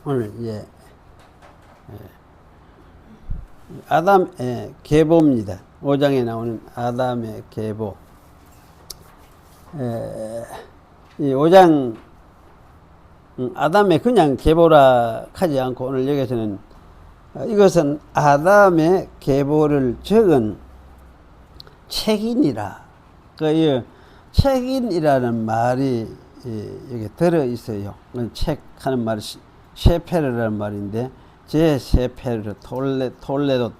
오늘 이제 아담의 계보입니다. 5장에 나오는 아담의 계보. 이 5장 아담의 그냥 계보라 하지 않고 오늘 여기서는 이것은 아담의 계보를 적은 책이니라. 그 책인이라는 말이 여기 들어 있어요. 책 하는 말이 세페르라는 말인데 제 세페르 톨레도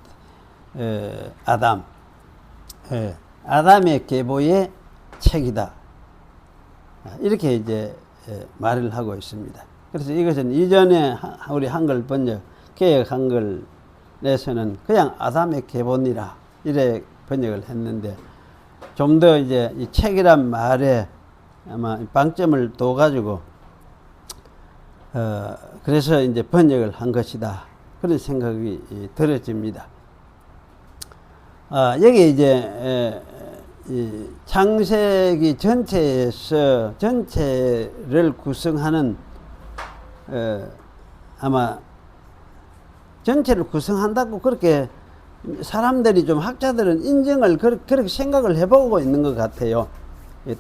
아담 아담의 계보의 책이다. 이렇게 이제 말을 하고 있습니다. 그래서 이것은 이전에 우리 한글 번역 개역 한글에서는 그냥 아담의 계보니라 이래 번역을 했는데 좀 더 이제 이 책이란 말에 아마 방점을 둬 가지고 그래서 이제 번역을 한 것이다. 그런 생각이 들어집니다. 여기 이제 이 창세기 전체에서 전체를 구성하는 아마 전체를 구성한다고 그렇게 사람들이 좀 학자들은 인정을 그렇게 생각을 해보고 있는 것 같아요.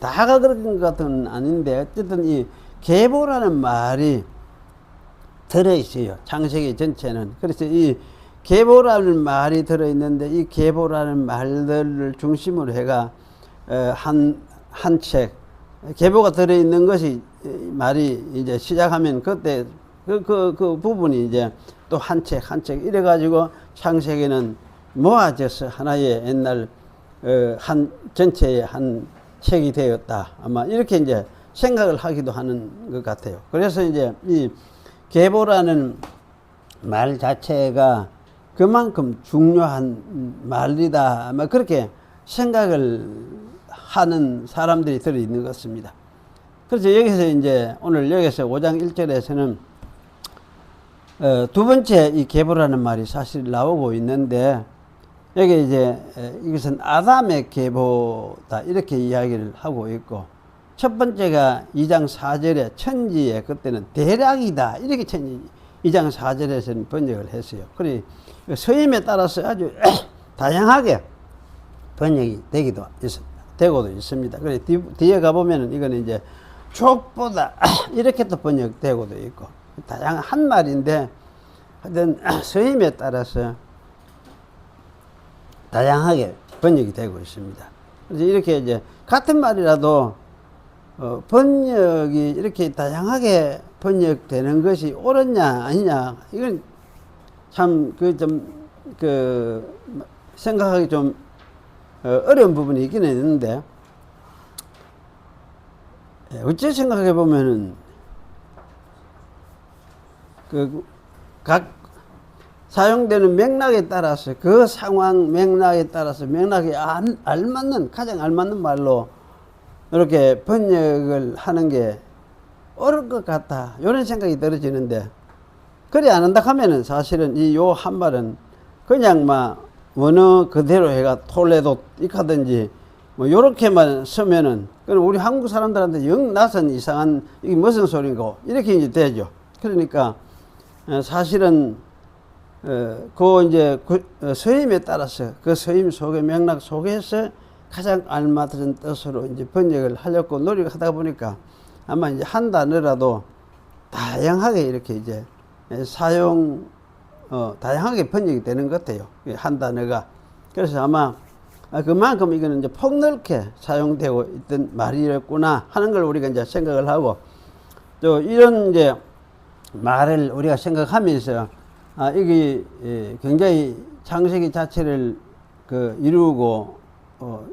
다가 그런 것 같은 아닌데 어쨌든 이 계보라는 말이 들어있어요. 창세기 전체는. 그래서 이 계보라는 말이 들어있는데 이 계보라는 말들을 중심으로 해가 한 책 계보가 들어있는 것이 말이 이제 시작하면 그때 그 부분이 이제 또 한 책 이래가지고 창세기는 모아져서 하나의 옛날 한 전체의 한 책이 되었다. 아마 이렇게 이제 생각을 하기도 하는 것 같아요. 그래서 이제 이 계보라는 말 자체가 그만큼 중요한 말이다. 아마 그렇게 생각을 하는 사람들이 들어있는 것 같습니다. 그래서 여기서 이제 오늘 여기서 5장 1절에서는 두 번째 이 계보라는 말이 사실 나오고 있는데 여기 이제 이것은 아담의 계보다 이렇게 이야기를 하고 있고 첫 번째가 2장 4절에 천지의 그때는 대략이다 이렇게 2장 4절에서는 번역을 했어요. 그래 서임에 따라서 아주 다양하게 번역이 되고도 있습니다. 그래 뒤에 가보면은 이거는 이제 족보다 이렇게 또 번역되고도 있고 다양한 말인데 하여튼 서임에 따라서 다양하게 번역이 되고 있습니다. 그래서 이렇게 이제 같은 말이라도 번역이 이렇게 다양하게 번역되는 것이 옳았냐 아니냐 이건 참 생각하기 좀 어려운 부분이 있긴 있는데 어째 생각해 보면은 각 사용되는 맥락에 따라서 그 상황 맥락에 따라서 맥락에 가장 알맞는 말로 이렇게 번역을 하는 게 옳을 것 같다. 이런 생각이 들어지는데 그리 안 한다 하면은 사실은 요 한 말은 그냥 막 원어 그대로 해가 톨레도 이카든지 뭐 요렇게만 쓰면은 그럼 우리 한국 사람들한테 영 낯선 이상한 이게 무슨 소리고 이렇게 이제 되죠. 그러니까 사실은 서임에 따라서 그 서임 속의 맥락 속에서 가장 알맞은 뜻으로 이제 번역을 하려고 노력하다 보니까 아마 이제 한 단어라도 다양하게 이렇게 이제 다양하게 번역이 되는 것 같아요. 한 단어가. 그래서 아마 그만큼 이거는 이제 폭넓게 사용되고 있던 말이었구나 하는 걸 우리가 이제 생각을 하고 또 이런 이제 말을 우리가 생각하면서 이게 굉장히 창세기 자체를 이루고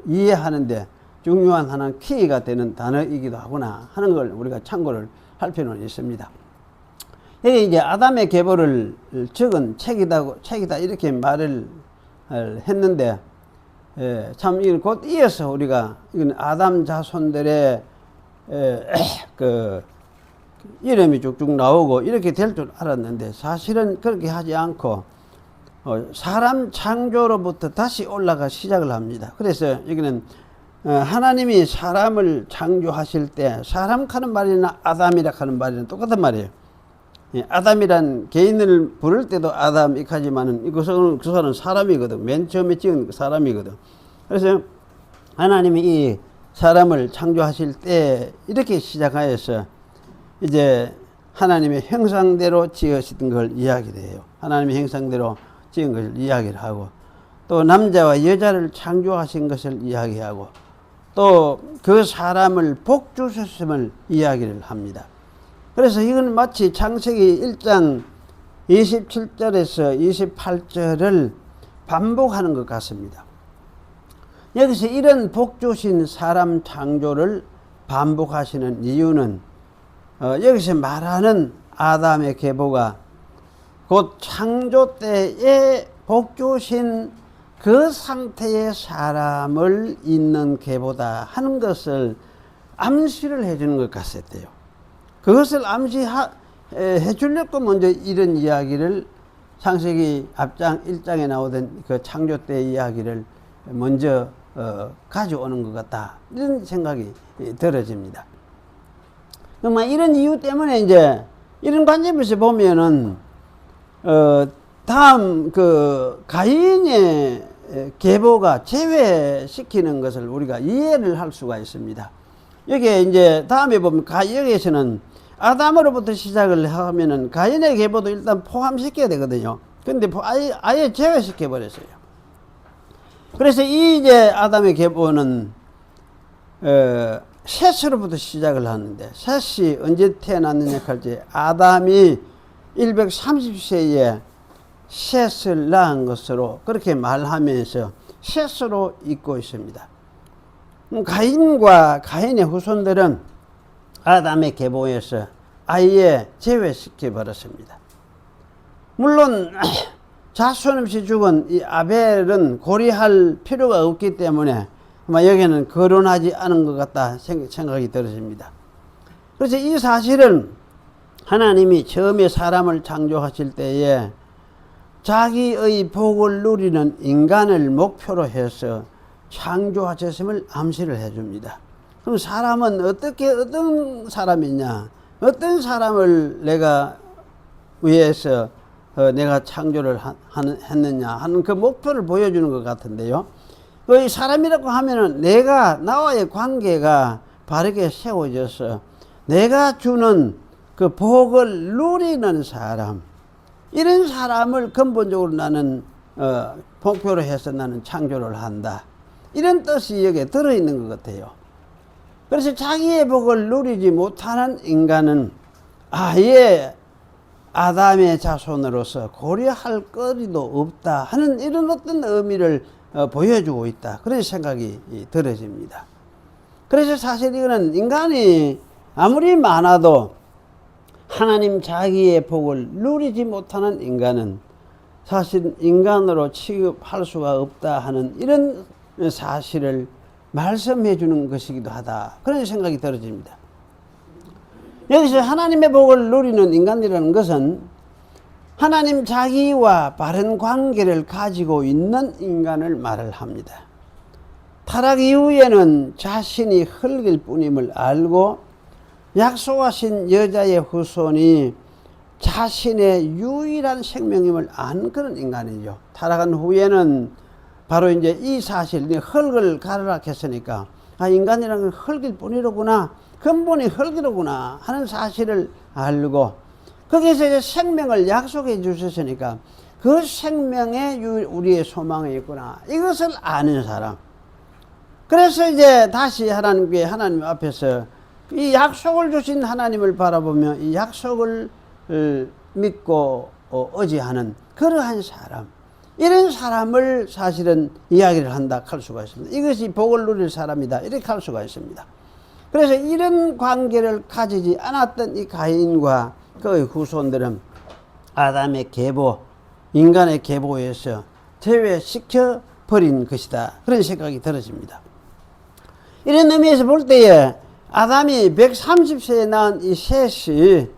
이해하는데 중요한 하나의 키가 되는 단어이기도 하구나 하는 걸 우리가 참고를 할 필요는 있습니다. 여기 이제 아담의 계보를 적은 책이다 이렇게 말을 했는데 참 이건 곧 이어서 우리가 이건 아담 자손들의 이름이 쭉쭉 나오고 이렇게 될 줄 알았는데 사실은 그렇게 하지 않고 사람 창조로부터 다시 올라가 시작을 합니다. 그래서 여기는 하나님이 사람을 창조하실 때 사람 하는 말이나 아담이라 하는 말이나 똑같은 말이에요. 아담이란 개인을 부를 때도 아담이카지만은 그 사람은 사람이거든. 맨 처음에 지은 사람이거든. 그래서 하나님이 이 사람을 창조하실 때 이렇게 시작하여서 이제 하나님의 형상대로 지으신 걸 이야기를 해요. 하나님의 형상대로 지은 것을 이야기를 하고, 또 남자와 여자를 창조하신 것을 이야기하고, 또 그 사람을 복 주셨음을 이야기를 합니다. 그래서 이건 마치 창세기 1장 27절에서 28절을 반복하는 것 같습니다. 여기서 이런 복 주신 사람 창조를 반복하시는 이유는 여기서 말하는 아담의 계보가 곧 창조 때에 복 주신 그 상태의 사람을 잇는 계보다 하는 것을 암시를 해주는 것 같았대요. 그것을 암시해 주려고 먼저 이런 이야기를 창세기 앞장 1장에 나오던 그 창조 때 이야기를 먼저 가져오는 것 같다, 이런 생각이 들어집니다. 정말 이런 이유 때문에 이제 이런 관점에서 보면은 다음 그 가인의 계보가 제외시키는 것을 우리가 이해를 할 수가 있습니다. 여기에 이제 다음에 보면 여기에서는 아담으로부터 시작을 하면은 가인의 계보도 일단 포함시켜야 되거든요. 근데 아예 제외시켜 버렸어요. 그래서 이 이제 아담의 계보는 셋으로부터 시작을 하는데, 셋이 언제 태어났느냐 할 때 아담이 130세에 셋을 낳은 것으로 그렇게 말하면서 셋으로 읽고 있습니다. 가인과 가인의 후손들은 아담의 계보에서 아예 제외시켜 버렸습니다. 물론 자손 없이 죽은 이 아벨은 고려할 필요가 없기 때문에 아마 여기는 거론하지 않은 것 같다 생각이 들어집니다. 그래서 이 사실은 하나님이 처음에 사람을 창조하실 때에 자기의 복을 누리는 인간을 목표로 해서 창조하셨음을 암시를 해줍니다. 그럼 사람은 어떤 사람이냐, 어떤 사람을 내가 위해서 내가 창조를 했느냐 하는 그 목표를 보여주는 것 같은데요. 이 사람이라고 하면은 나와의 관계가 바르게 세워져서 내가 주는 그 복을 누리는 사람, 이런 사람을 근본적으로 나는 목표로 해서 나는 창조를 한다, 이런 뜻이 여기에 들어있는 것 같아요. 그래서 자기의 복을 누리지 못하는 인간은 아예 아담의 자손으로서 고려할 거리도 없다 하는 이런 어떤 의미를 보여주고 있다, 그런 생각이 들어집니다. 그래서 사실 이거는 인간이 아무리 많아도 하나님 자기의 복을 누리지 못하는 인간은 사실 인간으로 취급할 수가 없다 하는 이런 사실을 말씀해 주는 것이기도 하다, 그런 생각이 들어집니다. 여기서 하나님의 복을 누리는 인간이라는 것은 하나님 자기와 바른 관계를 가지고 있는 인간을 말을 합니다. 타락 이후에는 자신이 흙일 뿐임을 알고 약속하신 여자의 후손이 자신의 유일한 생명임을 아는 그런 인간이죠. 타락한 후에는 바로 이제 이 사실, 흙을 가르라 했으니까 인간이라는 건 흙일 뿐이로구나, 근본이 흙이로구나 하는 사실을 알고, 거기에서 이제 생명을 약속해 주셨으니까 그 생명에 우리의 소망이 있구나, 이것을 아는 사람. 그래서 이제 다시 하나님 앞에서 이 약속을 주신 하나님을 바라보며 이 약속을 믿고 의지하는 그러한 사람, 이런 사람을 사실은 이야기를 한다 할 수가 있습니다. 이것이 복을 누릴 사람이다, 이렇게 할 수가 있습니다. 그래서 이런 관계를 가지지 않았던 이 가인과 그의 후손들은 아담의 계보, 인간의 계보에서 제외시켜 버린 것이다, 그런 생각이 들어집니다. 이런 의미에서 볼 때에 아담이 130세에 낳은 이 셋이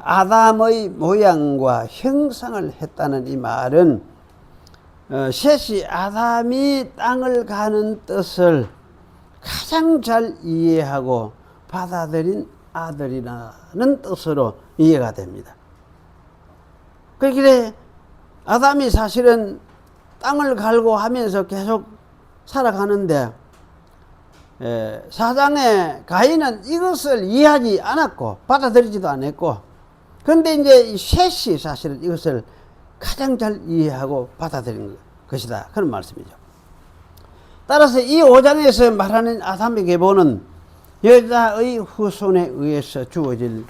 아담의 모양과 형상을 했다는 이 말은 셋이 아담이 땅을 가는 뜻을 가장 잘 이해하고 받아들인 아들이라는 뜻으로 이해가 됩니다. 그래 아담이 사실은 땅을 갈고 하면서 계속 살아가는데 사장의 가인은 이것을 이해하지 않았고 받아들이지도 않았고, 그런데 이제 이 셋이 사실은 이것을 가장 잘 이해하고 받아들인 것이다, 그런 말씀이죠. 따라서 이 5장에서 말하는 아담의 계보는 여자의 후손에 의해서 주어질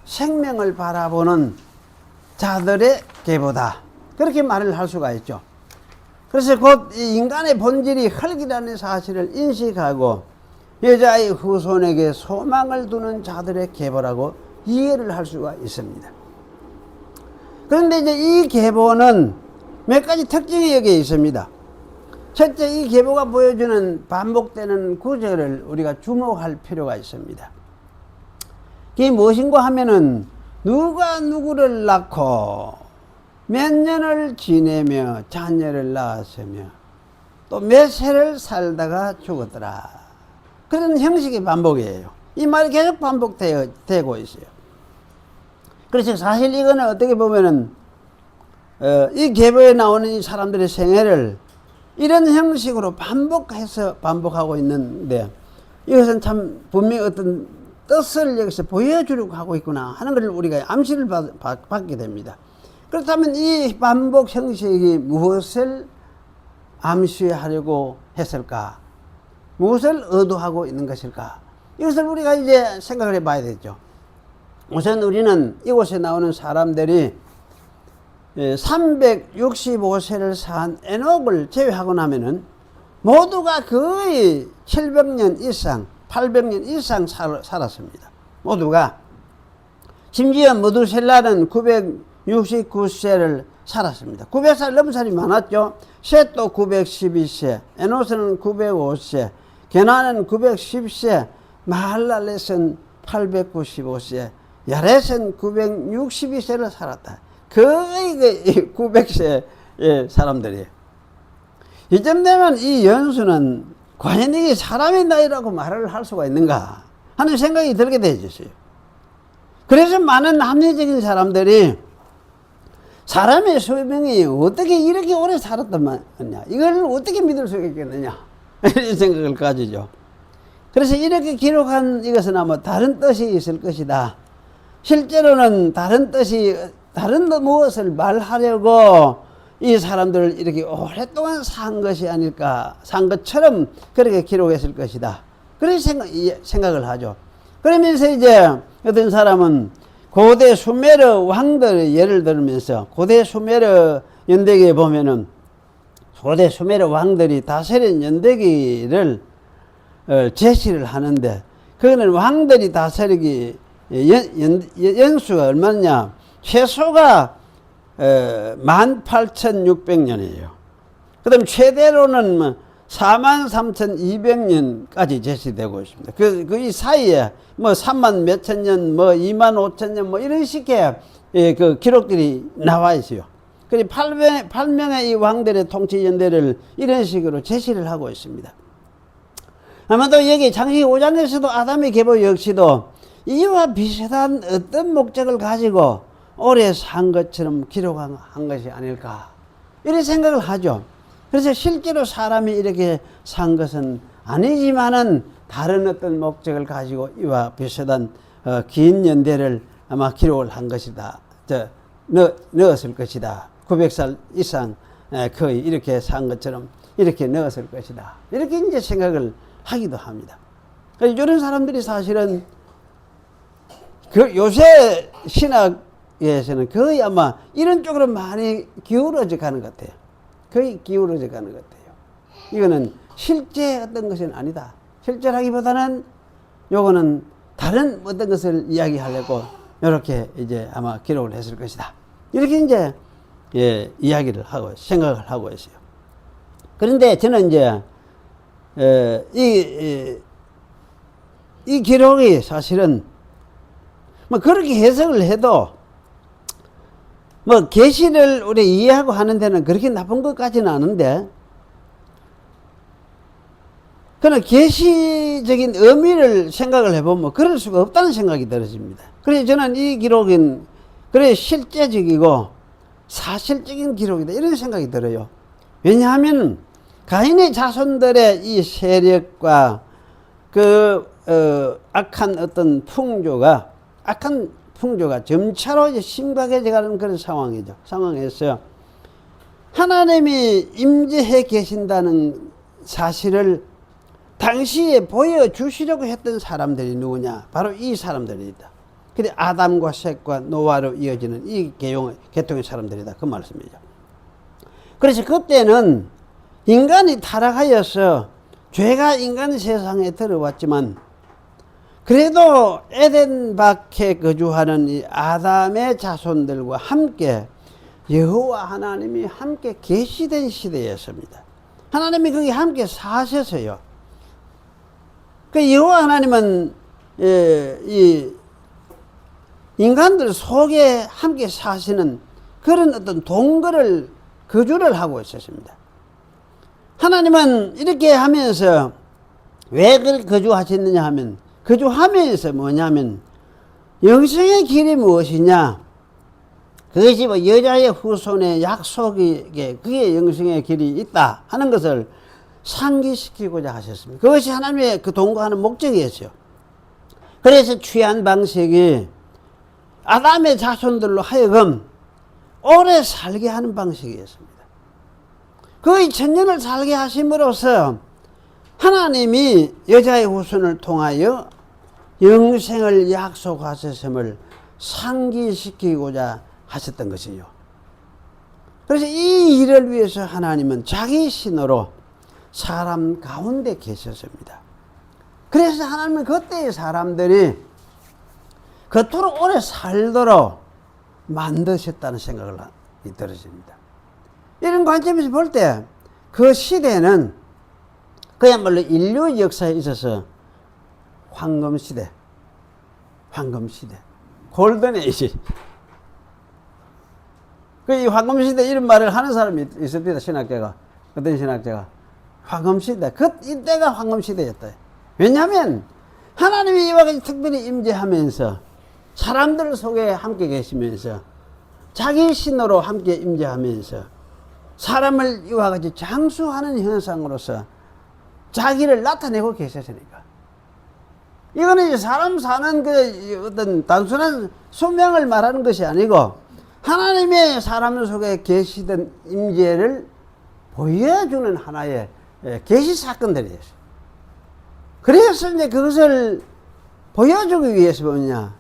생명을 바라보는 자들의 계보다, 그렇게 말을 할 수가 있죠. 그래서 곧 인간의 본질이 흙이라는 사실을 인식하고 여자의 후손에게 소망을 두는 자들의 계보라고 이해를 할 수가 있습니다. 그런데 이제 이 계보는 몇 가지 특징이 여기에 있습니다. 첫째, 이 계보가 보여주는 반복되는 구절을 우리가 주목할 필요가 있습니다. 그게 무엇인가 하면은 누가 누구를 낳고 몇 년을 지내며 자녀를 낳았으며 또 몇 세를 살다가 죽었더라, 그런 형식의 반복이에요. 이 말이 계속 반복되고 있어요. 그래서 사실 이거는 어떻게 보면은 이 계보에 나오는 이 사람들의 생애를 이런 형식으로 반복하고 있는데, 이것은 참 분명히 어떤 뜻을 여기서 보여주려고 하고 있구나 하는 것을 우리가 암시를 받게 됩니다. 그렇다면 이 반복 형식이 무엇을 암시하려고 했을까? 무엇을 의도하고 있는 것일까? 이것을 우리가 이제 생각을 해봐야 되죠. 우선 우리는 이곳에 나오는 사람들이 365세를 산 에녹을 제외하고 나면은 모두가 거의 700년 이상, 800년 이상 살았습니다. 모두가. 심지어 무두셀라는 969세를 살았습니다. 900살 넘은 사람이 많았죠. 셋도 912세, 에노스는 905세, 게나는 910세, 마할랄렛은 895세, 야렛은 962세를 살았다. 거의 900세 사람들이에요. 이쯤 되면 이 연수는 과연 이게 사람의 나이라고 말을 할 수가 있는가 하는 생각이 들게 되었어요. 그래서 많은 합리적인 사람들이 사람의 수명이 어떻게 이렇게 오래 살았단 말이냐, 이걸 어떻게 믿을 수 있겠느냐 이런 생각을 가지죠. 그래서 이렇게 기록한 이것은 아마 다른 뜻이 있을 것이다. 실제로는 다른 무엇을 말하려고 이 사람들을 이렇게 오랫동안 산 것이 아닐까, 산 것처럼 그렇게 기록했을 것이다, 그런 생각을 하죠. 그러면서 이제 어떤 사람은 고대 수메르 왕들의 예를 들면서, 고대 수메르 연대기에 보면은 고대 수메르 왕들이 다스린 연대기를 제시를 하는데, 그거는 왕들이 다스리기 연수가 얼마냐, 최소가 18,600년이에요. 그 다음에 최대로는 43,200년까지 제시되고 있습니다. 이 사이에 뭐 3만 몇천 년, 뭐 2만 5천 년, 뭐 이런 식의 그 기록들이 나와 있어요. 그리고 8명의 이 왕들의 통치 연대를 이런 식으로 제시를 하고 있습니다. 아마도 여기 창세기 5장에서도 아담의 계보 역시도 이와 비슷한 어떤 목적을 가지고 오래 산 것처럼 기록한 것이 아닐까, 이런 생각을 하죠. 그래서 실제로 사람이 이렇게 산 것은 아니지만은 다른 어떤 목적을 가지고 이와 비슷한 긴 연대를 아마 기록을 한 것이다, 넣었을 것이다. 900살 이상 거의 이렇게 산 것처럼 이렇게 넣었을 것이다, 이렇게 이제 생각을 하기도 합니다. 이런 사람들이 사실은 요새 신학에서는 거의 아마 이런 쪽으로 많이 기울어져 가는 것 같아요. 거의 기울어져 가는 것 같아요. 이거는 실제 어떤 것은 아니다. 실제라기보다는 요거는 다른 어떤 것을 이야기하려고 이렇게 이제 아마 기록을 했을 것이다, 이렇게 이제 이야기를 하고 생각을 하고 있어요. 그런데 저는 이제 이 기록이 사실은 뭐 그렇게 해석을 해도 뭐 계시를 우리 이해하고 하는 데는 그렇게 나쁜 것 같지는 않은데, 그러나 계시적인 의미를 생각을 해보면 그럴 수가 없다는 생각이 들어집니다. 그래서 저는 이 기록은 그래 실제적이고 사실적인 기록이다 이런 생각이 들어요. 왜냐하면 가인의 자손들의 이 세력과 악한 어떤 악한 풍조가 점차로 이제 심각해져가는 그런 상황에서 하나님이 임재해 계신다는 사실을 당시에 보여주시려고 했던 사람들이 누구냐? 바로 이 사람들이다. 그래 아담과 셋과 노아로 이어지는 이 계통의 사람들이다. 그 말씀이죠. 그래서 그때는 인간이 타락하여서 죄가 인간 세상에 들어왔지만 그래도 에덴 밖에 거주하는 이 아담의 자손들과 함께 여호와 하나님이 함께 계시된 시대였습니다. 하나님이 거기 함께 사셔서요. 그 여호와 하나님은 이 인간들 속에 함께 사시는 그런 어떤 동거를 거주를 하고 있었습니다. 하나님은 이렇게 하면서 왜 그렇게 거주하셨느냐 하면 거주하면서 뭐냐면 영생의 길이 무엇이냐, 그것이 뭐 여자의 후손의 약속이 그게 영생의 길이 있다 하는 것을 상기시키고자 하셨습니다. 그것이 하나님의 그 동거하는 목적이었죠. 그래서 취한 방식이 아담의 자손들로 하여금 오래 살게 하는 방식이었습니다. 거의 천년을 살게 하심으로써 하나님이 여자의 후손을 통하여 영생을 약속하셨음을 상기시키고자 하셨던 것이요. 그래서 이 일을 위해서 하나님은 자기 신으로 사람 가운데 계셨습니다. 그래서 하나님은 그때의 사람들이 그토록 오래 살도록 만드셨다는 생각을 들어집니다. 이런 관점에서 볼 때 그 시대는 그야말로 인류 역사에 있어서 황금시대, 골든에이지. 이 황금시대 이런 말을 하는 사람이 있습니다. 신학자가. 어떤 신학자가. 황금시대. 이때가 황금시대였다. 왜냐하면 하나님이 이와 같이 특별히 임재하면서 사람들 속에 함께 계시면서 자기 신으로 함께 임재하면서 사람을 이와 같이 장수하는 현상으로서 자기를 나타내고 계셨으니까. 이거는 이제 사람 사는 그 어떤 단순한 수명을 말하는 것이 아니고 하나님의 사람 속에 계시던 임재를 보여주는 하나의 계시 사건들이었어요. 그래서 이제 그것을 보여주기 위해서 뭐냐,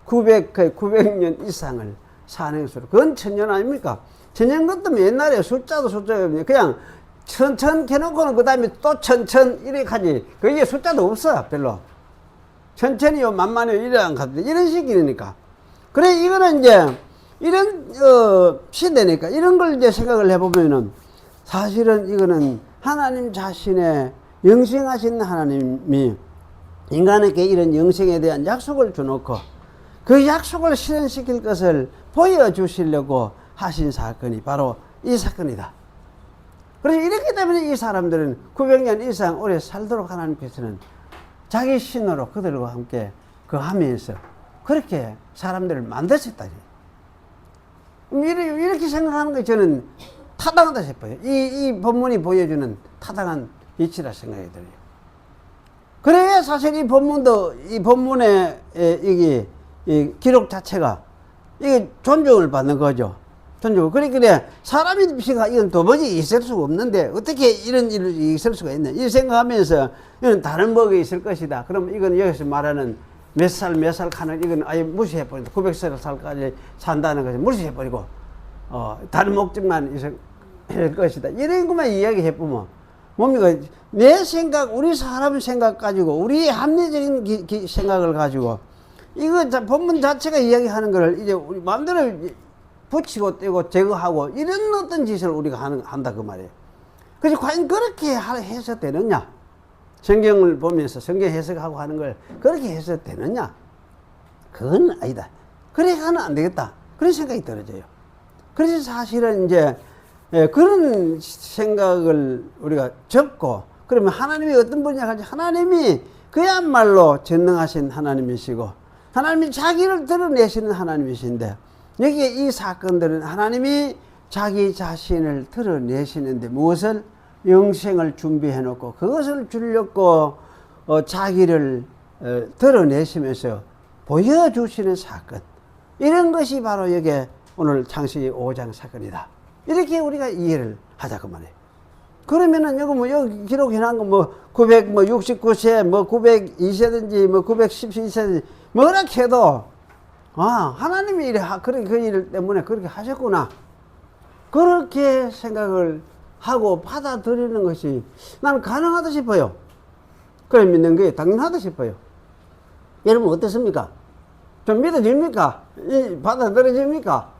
900년 이상을 사는 것으로. 그건 천년 아닙니까? 천년 같으면 옛날에 숫자도 그냥 천천 해놓고는 그 다음에 또 천천 이렇게 하지. 그게 숫자도 없어, 별로. 천천히요, 만만히요, 이래 안 가도 이런 식이니까. 그래, 이거는 이제, 이런, 시대니까, 이런 걸 이제 생각을 해보면은, 사실은 이거는 하나님 자신의 영생하신 하나님이 인간에게 이런 영생에 대한 약속을 주놓고, 그 약속을 실현시킬 것을 보여주시려고 하신 사건이 바로 이 사건이다. 그래서 이렇기 때문에 이 사람들은 900년 이상 오래 살도록 하나님께서는 자기 신으로 그들과 함께 하면서 그렇게 사람들을 만드셨다. 이렇게 생각하는 게 저는 타당하다 싶어요. 이 본문이 보여주는 타당한 이치라 생각이 들어요. 그래야 사실 이 본문의 이 기록 자체가 이게 존중을 받는 거죠. 그래, 사람이 이건 도무지 있을 수가 없는데, 어떻게 이런 일이 있을 수가 있나. 이 생각하면서, 이건 다른 법이 있을 것이다. 그럼 이건 여기서 말하는 몇 살 가는, 이건 아예 무시해버린다. 900살까지 산다는 것을 무시해버리고, 다른 목적만 있을 것이다. 이런 것만 이야기해보면, 뭡니까? 내 생각, 우리 사람 생각 가지고, 우리 합리적인 생각을 가지고, 이거 본문 자체가 이야기하는 거를 이제 우리 마음대로 붙이고 떼고 제거하고 이런 어떤 짓을 우리가 한다 그 말이에요. 그래서 과연 그렇게 해서 되느냐? 성경을 보면서 성경 해석하고 하는 걸 그렇게 해서 되느냐? 그건 아니다. 그래가는 안 되겠다. 그런 생각이 들어져요. 그래서 사실은 이제 그런 생각을 우리가 접고, 그러면 하나님이 어떤 분이냐 하지? 하나님이 그야말로 전능하신 하나님이시고 하나님이 자기를 드러내시는 하나님이신데, 여기에 이 사건들은 하나님이 자기 자신을 드러내시는데 무엇을? 영생을 준비해 놓고 그것을 주려고 자기를 드러내시면서 보여주시는 사건. 이런 것이 바로 여기에 오늘 창세기 5장 사건이다. 이렇게 우리가 이해를 하자고 말이에요. 그러면은 여기 뭐 여기 기록해 놓은 거 뭐 969세 뭐 902세든지 뭐 912세든지 뭐라 해도 하나님이 그렇게 그 일 때문에 그렇게 하셨구나. 그렇게 생각을 하고 받아들이는 것이 나는 가능하다 싶어요. 그래 믿는 게 당연하다 싶어요. 여러분 어떻습니까? 좀 믿어집니까? 받아들여집니까?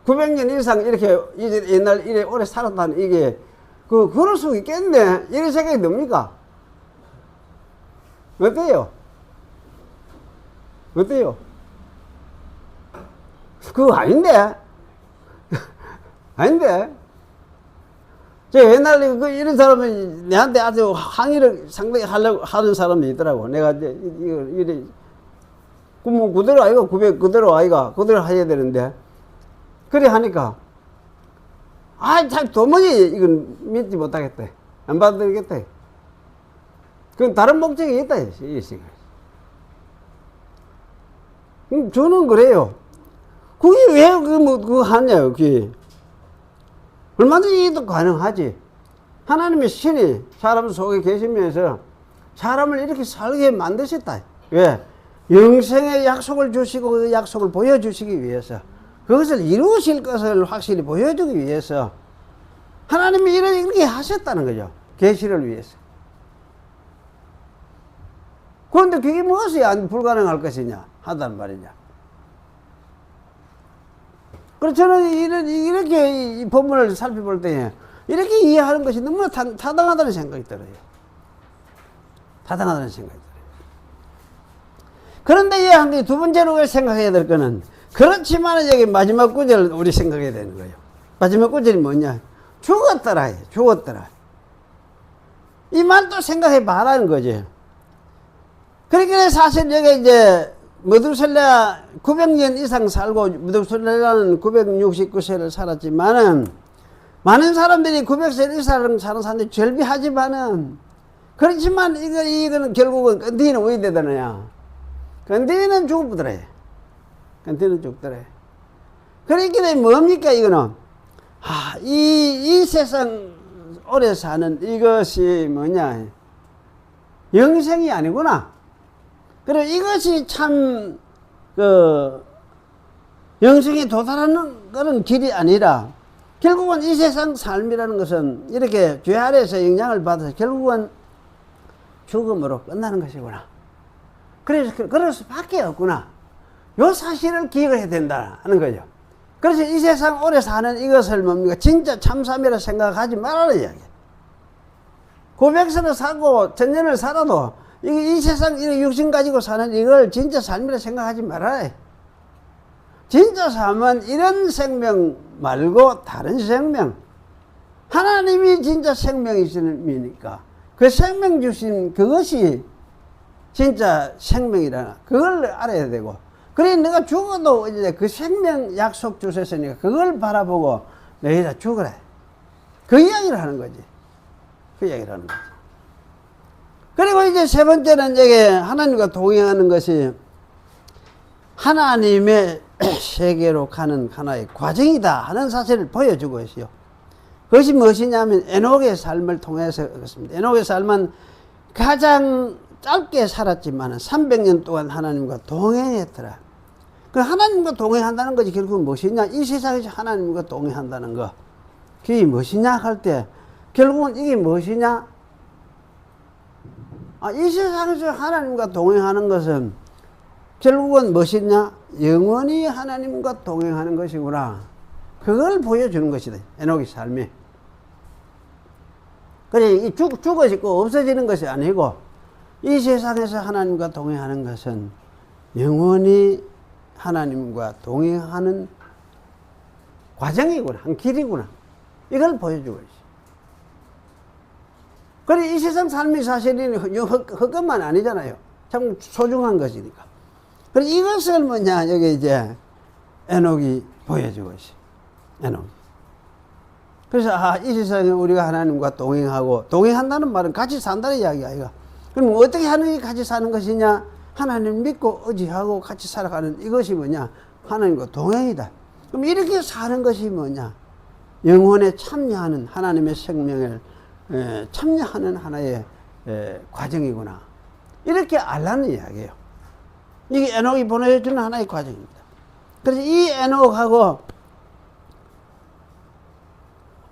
900년 이상 이렇게 옛날 이래 오래 살았다는 이게 그럴 수 있겠네 이런 생각이 듭니까? 어때요? 어때요? 그거 아닌데? 아닌데? 저 옛날에 이런 사람이 내한테 아주 항의를 상당히 하는 사람이 있더라고. 내가 이제 이래 뭐 그대로 아이가 900 그대로 아이가 그대로 해야 되는데 그래 하니까 참 도무지 이건 믿지 못하겠다. 안 받아들이겠다. 그건 다른 목적이 있다. 이 시간. 저는 그래요. 그게 왜 그거 하냐요. 그게 얼마든지 도 가능하지. 하나님의 신이 사람 속에 계시면서 사람을 이렇게 살게 만드셨다. 왜? 영생의 약속을 주시고 그 약속을 보여주시기 위해서 그것을 이루실 것을 확실히 보여주기 위해서 하나님이 이렇게 하셨다는 거죠. 계시를 위해서. 그런데 그게 무엇이 불가능할 것이냐 하단 말이냐. 그래서 저는 이렇게 이 본문을 살펴볼 때 이렇게 이해하는 것이 너무나 타당하다는 생각이 들어요. 타당하다는 생각이 들어요. 그런데 한 개 두 번째로 생각해야 될 거는 그렇지만 여기 마지막 구절을 우리 생각해야 되는 거예요. 마지막 구절이 뭐냐? 죽었더라. 죽었더라. 이 말도 생각해 봐라는 거지. 그러니까 사실 여기 이제 메두셀라 900년 이상 살고 메두셀라는 969세를 살았지만은 많은 사람들이 900세 이상 사는 사람들이 절비하지만은 그렇지만 이거는 결국은 건디는 왜 되더냐? 건디는 죽었더라. 건디는 죽더라. 그러니까 뭡니까 이거는? 이 세상 오래 사는 이것이 뭐냐? 영생이 아니구나. 그래 이것이 참 영생에 도달하는 그런 길이 아니라 결국은 이 세상 삶이라는 것은 이렇게 죄 아래에서 영향을 받아서 결국은 죽음으로 끝나는 것이구나. 그래서 그럴 수밖에 없구나. 요 사실을 기억해야 된다는 거죠. 그래서 이 세상 오래 사는 이것을 뭡니까? 진짜 참삼이라 생각하지 말라는 이야기. 900세를 살고 천년을 살아도 이 세상 이 육신 가지고 사는 이걸 진짜 삶이라 생각하지 말아야 해. 진짜 삶은 이런 생명 말고 다른 생명. 하나님이 진짜 생명이시니까 그 생명 주신 그것이 진짜 생명이라 그걸 알아야 되고 그래 내가 죽어도 이제 그 생명 약속 주셨으니까 그걸 바라보고 너희가 죽으라. 그 이야기를 하는 거지. 그 이야기를 하는 거지. 그리고 이제 세 번째는 이게 하나님과 동행하는 것이 하나님의 세계로 가는 하나의 과정이다 하는 사실을 보여주고 있어요. 그것이 무엇이냐면 에녹의 삶을 통해서 그렇습니다. 에녹의 삶은 가장 짧게 살았지만 300년 동안 하나님과 동행했더라. 그 하나님과 동행한다는 것이 결국은 무엇이냐? 이 세상에서 하나님과 동행한다는 거. 그게 무엇이냐 할 때 결국은 이게 무엇이냐? 이 세상에서 하나님과 동행하는 것은 결국은 무엇이냐? 영원히 하나님과 동행하는 것이구나. 그걸 보여주는 것이다. 에녹의 삶이. 그래, 죽어지고 없어지는 것이 아니고 이 세상에서 하나님과 동행하는 것은 영원히 하나님과 동행하는 과정이구나. 한 길이구나. 이걸 보여주고 있어. 그래, 이 세상 삶이 사실은 헛것만 아니잖아요. 참 소중한 것이니까. 그래, 이것을 뭐냐, 여기 이제, 에녹이 보여주고 있어요. 에녹. 그래서 이 세상에 우리가 하나님과 동행하고, 동행한다는 말은 같이 산다는 이야기야 이거. 그럼 어떻게 하나님이 같이 사는 것이냐? 하나님 믿고 의지하고 같이 살아가는 이것이 뭐냐? 하나님과 동행이다. 그럼 이렇게 사는 것이 뭐냐? 영혼에 참여하는, 하나님의 생명을 참여하는 하나의 과정이구나. 이렇게 알라는 이야기예요. 이게 에녹이 보내주는 하나의 과정입니다. 그래서 이 에녹하고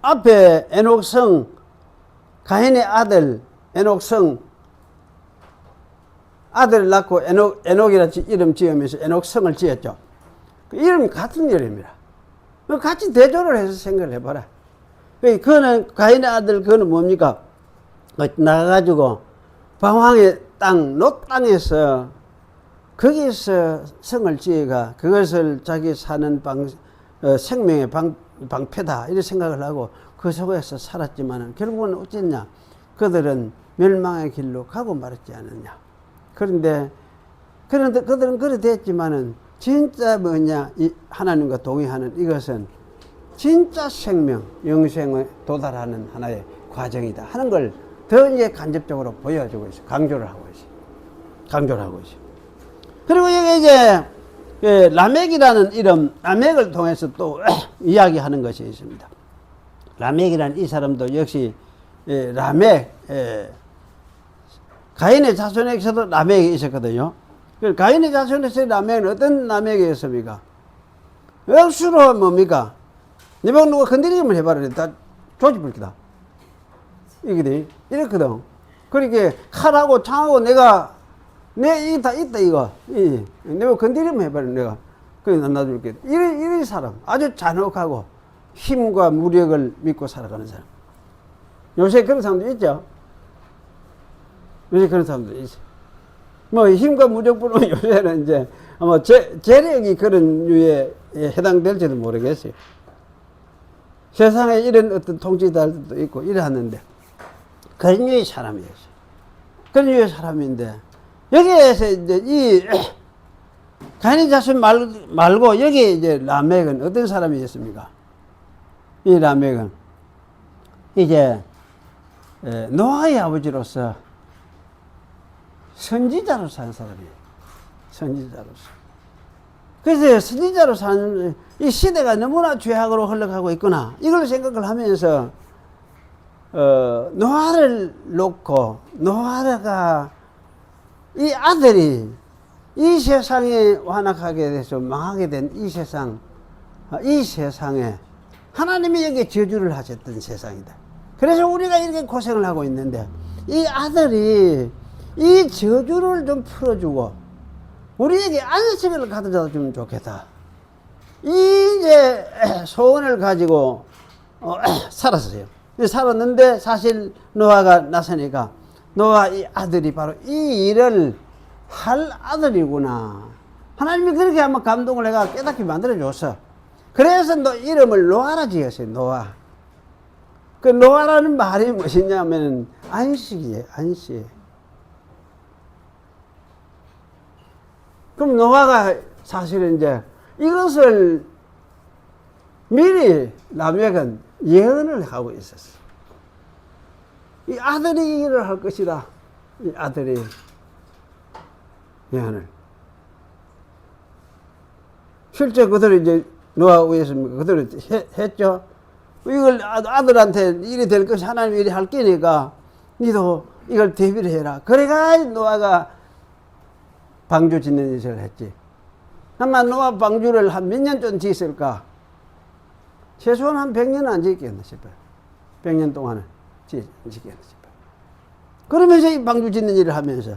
앞에 에녹성, 가인의 아들 에녹성, 아들을 낳고 에녹이라 이름 지으면서 에녹성을 지었죠. 그 이름이 같은 이름이라. 같이 대조를 해서 생각을 해봐라. 그는 가인의 아들, 그는 뭡니까? 나가가지고 방황의 땅, 롯 땅에서 거기서 성을 지어가 그것을 자기 사는 생명의 방패다 이렇게 생각을 하고 그 속에서 살았지만은 결국은 어쨌냐? 그들은 멸망의 길로 가고 말았지 않느냐? 그런데 그들은 그래 됐지만은 진짜 뭐냐? 이 하나님과 동의하는 이것은 진짜 생명, 영생에 도달하는 하나의 과정이다 하는 걸 더 이제 간접적으로 보여주고 있어. 강조를 하고 있어. 강조를 하고 있어. 그리고 여기 이제 라멕이라는 이름, 라멕을 통해서 또 이야기하는 것이 있습니다. 라멕이라는 이 사람도 역시 라멕, 가인의 자손에서도 라멕이 있었거든요. 가인의 자손에서 라멕은 어떤 라멕이었습니까? 억수로 뭡니까? 내 방 누가 건드리기만 해봐라. 다 조집을 기다. 이게 이렇거든. 그러니까 칼하고 창하고 내가 내 이 다 있다 이거. 내가 건드리면 해봐라 내가. 그래 놔줄게. 이런 사람 아주 잔혹하고 힘과 무력을 믿고 살아가는 사람. 요새 그런 사람도 있죠. 요새 그런 사람도 있어. 뭐 힘과 무력뿐만 요새는 이제 아마 재력이 그런 류에 해당될지도 모르겠어요. 세상에 이런 어떤 통치자들도 있고 이러는데 그런 류의 사람이었어요. 그런 류의 사람인데 여기에서 이제 이 가인의 자손 말고 여기 이제 라멕은 어떤 사람이었습니까? 이 라멕은 이제 노아의 아버지로서 선지자로 사는 사람이에요. 선지자로서. 그래서 선지자로 사는 이 시대가 너무나 죄악으로 흘러가고 있구나. 이걸 생각을 하면서 노아를 놓고 노아가 이 아들이 이 세상에 완악하게 돼서 망하게 된 이 세상에 하나님이 여기에 저주를 하셨던 세상이다. 그래서 우리가 이렇게 고생을 하고 있는데 이 아들이 이 저주를 좀 풀어주고 우리에게 안식을 가져다 주면 좋겠다. 이제 소원을 가지고 살았어요. 살았는데 사실 노아가 나서니까 노아 이 아들이 바로 이 일을 할 아들이구나. 하나님이 그렇게 한번 감동을 해가 깨닫게 만들어줬어. 그래서 이름을 노아라 지었어요. 노아. 그 노아라는 말이 무엇이냐면 안식이에요. 안식. 그럼 노아가 사실은 이제 이것을 미리 라멕은 예언을 하고 있었어. 이 아들이 일을 할 것이다. 이 아들이 예언을. 실제 그들이 이제 노아 위에서 그들이 했죠. 이걸 아들한테 일이 될 것이 하나님 일이 할 거니까 니도 이걸 대비를 해라. 그래가 노아가 방주 짓는 짓을 했지. 아마 노아 방주를 한 몇 년 전 짓을까? 최소한 한 100년은 안 짓겠나 싶어요. 100년 동안은 짓겠나 싶어요. 그러면서 이 방주 짓는 일을 하면서.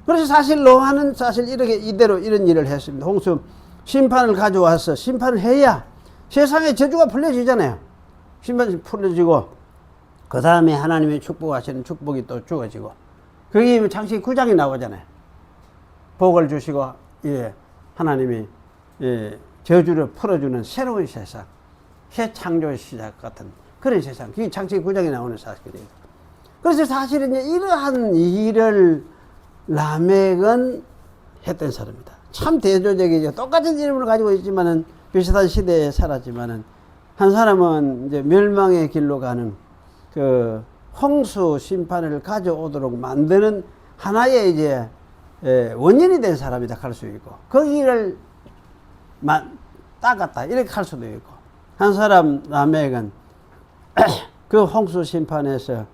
그래서 사실 노아는 사실 이렇게 이대로 이런 일을 했습니다. 홍수 심판을 가져와서 심판을 해야 세상에 저주가 풀려지잖아요. 심판이 풀려지고 그 다음에 하나님의 축복하시는 축복이 또 주어지고 그게 창세기 9장이 나오잖아요. 복을 주시고 하나님이 저주를 풀어주는 새로운 세상, 새 창조의 시작 같은 그런 세상. 그게 창세기 9장에 나오는 사실이에요. 그래서 사실은 이러한 일을 라멕은 했던 사람이다. 참 대조적이죠. 똑같은 이름을 가지고 있지만은 비슷한 시대에 살았지만은 한 사람은 이제 멸망의 길로 가는 그 홍수 심판을 가져오도록 만드는 하나의 이제 원인이 된 사람이다 할 수 있고, 거기를 닦았다 이렇게 할 수도 있고, 한 사람 라멕은 그 홍수 심판에서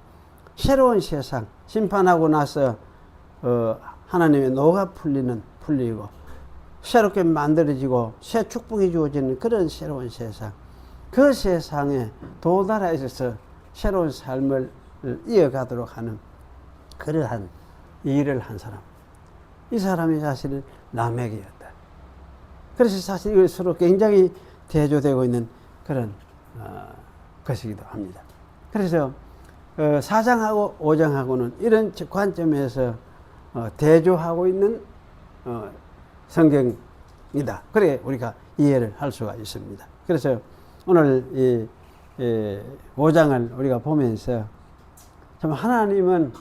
새로운 세상 심판하고 나서 하나님의 노가 풀리고 새롭게 만들어지고 새 축복이 주어지는 그런 새로운 세상, 그 세상에 도달해서 새로운 삶을 이어가도록 하는 그러한 일을 한 사람, 이 사람이 사실은 라멕이었다. 그래서 사실 이거 서로 굉장히 대조되고 있는 그런 것이기도 합니다. 그래서 4장하고 5장하고는 이런 관점에서 대조하고 있는 성경이다. 그래 우리가 이해를 할 수가 있습니다. 그래서 오늘 이 5장을 우리가 보면서 참 하나님은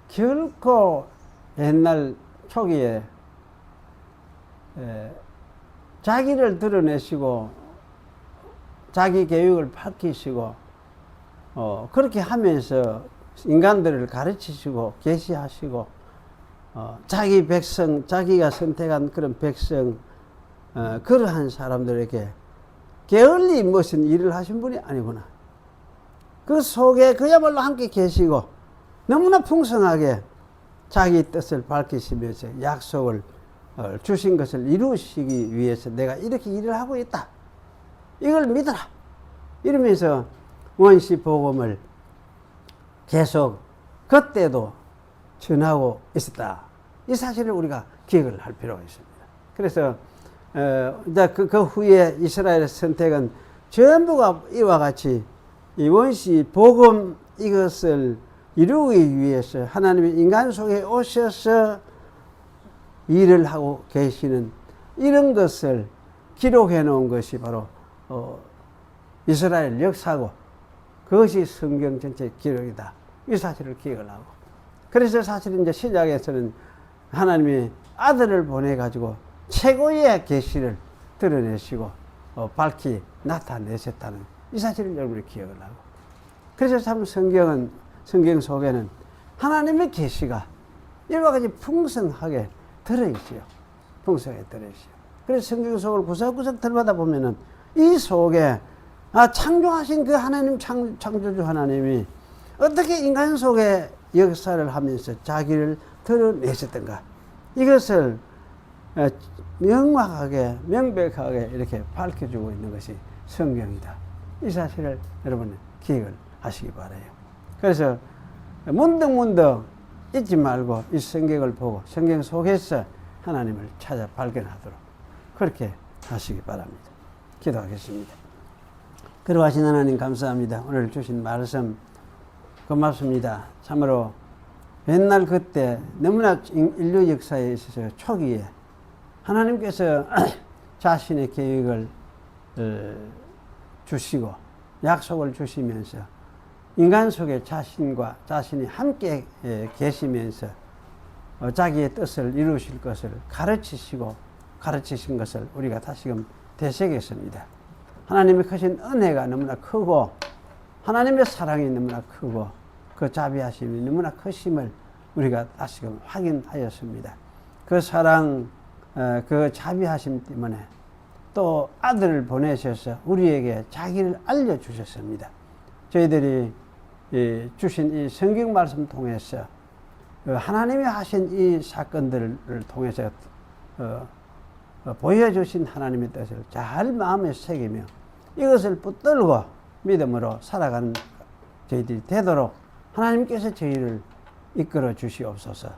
결코 옛날 초기에 자기를 드러내시고 자기 계획을 밝히시고 그렇게 하면서 인간들을 가르치시고 계시하시고 자기 백성, 자기가 선택한 그런 백성, 그러한 사람들에게 게을리 무슨 일을 하신 분이 아니구나. 그 속에 그야말로 함께 계시고 너무나 풍성하게 자기 뜻을 밝히시면서 약속을 주신 것을 이루시기 위해서 내가 이렇게 일을 하고 있다. 이걸 믿어라. 이러면서 원시 복음을 계속 그때도 전하고 있었다. 이 사실을 우리가 기억을 할 필요가 있습니다. 그래서 이제 그 후에 이스라엘의 선택은 전부가 이와 같이 이 원시 복음 이것을 이루기 위해서 하나님이 인간 속에 오셔서 일을 하고 계시는 이런 것을 기록해 놓은 것이 바로 이스라엘 역사고, 그것이 성경 전체 기록이다. 이 사실을 기억을 하고, 그래서 사실 이제 시작에서는 하나님이 아들을 보내 가지고 최고의 계시를 드러내시고 밝히 나타내셨다는 이 사실을 여러분이 기억을 하고, 그래서 참 성경 속에는 하나님의 계시가 이와 같이 풍성하게 들어있어요. 풍성하게 들어있어요. 그래서 성경 속을 구석구석 들여다 보면은 이 속에 창조하신 그 하나님, 창조주 하나님이 어떻게 인간 속에 역사를 하면서 자기를 드러내셨던가, 이것을 명확하게 명백하게 이렇게 밝혀주고 있는 것이 성경이다. 이 사실을 여러분 기억을 하시기 바라요. 그래서 문득문득 잊지 말고 이 성경을 보고 성경 속에서 하나님을 찾아 발견하도록 그렇게 하시기 바랍니다. 기도하겠습니다. 그러하신 하나님 감사합니다. 오늘 주신 말씀 고맙습니다. 참으로 옛날 그때 너무나 인류 역사에 있어서 초기에 하나님께서 자신의 계획을 주시고 약속을 주시면서 인간 속에 자신이 함께 계시면서 자기의 뜻을 이루실 것을 가르치신 것을 우리가 다시금 되새겼습니다. 하나님의 크신 은혜가 너무나 크고 하나님의 사랑이 너무나 크고 그 자비하심이 너무나 크심을 우리가 다시금 확인하였습니다. 그 사랑, 그 자비하심 때문에 또 아들을 보내셔서 우리에게 자기를 알려주셨습니다. 저희들이 주신 이 성경 말씀 통해서 하나님이 하신 이 사건들을 통해서 보여주신 하나님의 뜻을 잘 마음에 새기며 이것을 붙들고 믿음으로 살아가는 저희들이 되도록 하나님께서 저희를 이끌어 주시옵소서.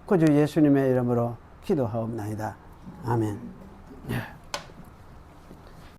그 주 예수님의 이름으로 기도하옵나이다. 아멘.